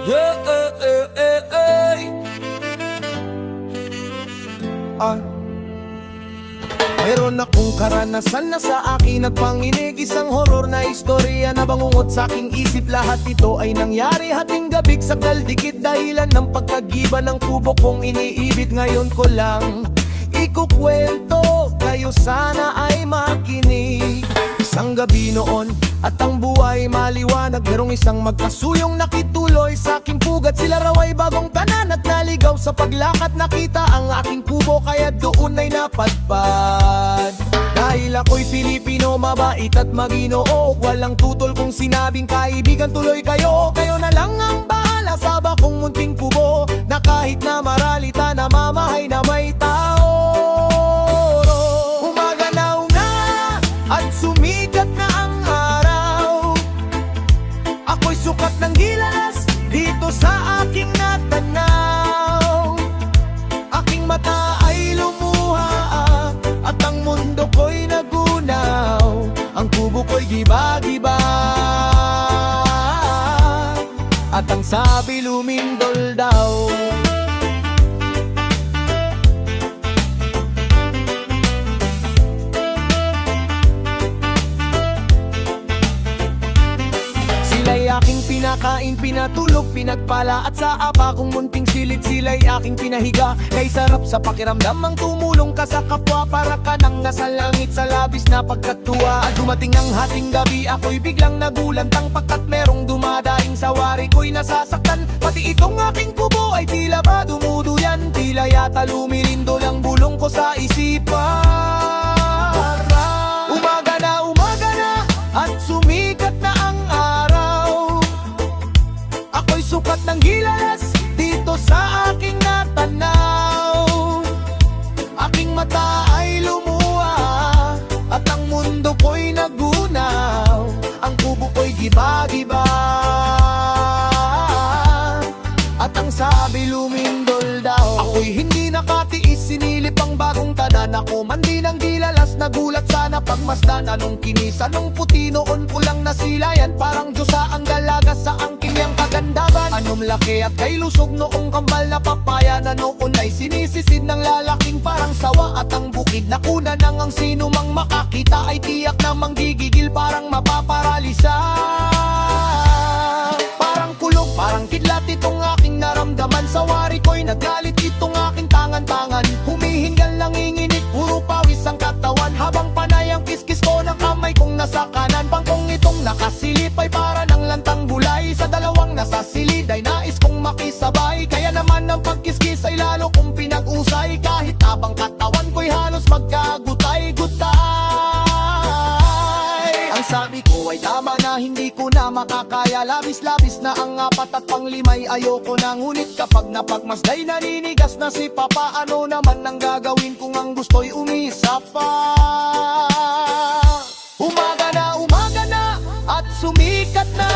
Yeah, Meron akong karanasan na sa akin at panginig, isang horror na istorya na bangungot sa aking isip. Lahat ito ay nangyari hating gabig sa daldikit, dahilan ng pagkagiba ng kubo kong iniibig. Ngayon ko lang ikukwento, kayo sana ay makinig. Isang gabi noon at ang buhay maliwanag, merong isang magkasuyong nakituloy sa aking pugat. Sila raw ay bagong tanan at naligaw sa paglakad. Nakita ang aking kubo kaya doon ay napadpad. Dahil ako'y Pilipino, mabait at maginoo, walang tutol kung sinabing kaibigan tuloy kayo. Kayo na lang ang bahala sa bakong munting kubo, na kahit na maralita namamahay na may tao. Umaga na at sumikat na ang araw, ako'y sukat ng gilas dito sa aking natanaw. Aking mata ay lumuha at ang mundo ko'y nagunaw. Ang kubo ko'y giba-giba at ang sabi lumindol daw. Sila'y aking pinakain, pinatulog, pinagpala, at sa apa kong munting silid sila'y aking pinahiga. Kay sarap sa pakiramdam ang tumulong ka sa kapwa, para ka nang nasa langit sa labis na pagkatuwa. At dumating ang hating gabi, ako'y biglang nagulantang, pagkat merong dumadaing sa wari ko'y nasasaktan. Pati itong aking kubo ay tila ba dumuduyan, tila yata lumilindol ang bulong ko sa isipan. Umaga na at sumikat na ang araw, ako'y sukat ng gilas dito sa aking natanaw. Aking mata ay lumuha at ang mundo ko'y nagunaw. Ang kubo ko'y giba-giba at ang sabi lumindol daw. Ako'y hindi nakatiis, sinilip ang bagong tanan. Ako man din ang gilalas, nagulat sana pagmasdan. Anong kinis, anong puti, noon ko lang nasilayan. Parang Diyosa ang dalaga sa angking yang kagandagan. Anong laki at kay lusog noong kambal na papaya, na noon ay sinisisid ng lalaking parang sawa. At ang bukid na kuna nang ang sino mang makakita ay tiyak na manggigigil, parang mapaparalisa. Parang kulog, parang kidlat itong aking naramdaman. Sa wari ko'y nagalit itong aking tangan-tangan. Humihingal, nanginginig, puro pawis ang katawan, habang panay ang kiskis ko ng kamay kong nasa kanan. Bangkong itong nakasilip ay para ng lantang bulay, sa dalawang nasa silid ay nais kong makisabay. Kaya naman ang pagkiskis ay lalo kong pinag-usay, kahit habang katawan ko'y halos magkagutay-gutay. Ang sabi ko ay tama na, hindi ko na makakaya. Labis-labis na ang apat at panglimay, ayoko na. Ngunit kapag napagmasday naninigas na si Papa, ano naman ang gagawin kung ang gusto'y umisa pa? Umaga na at sumikat na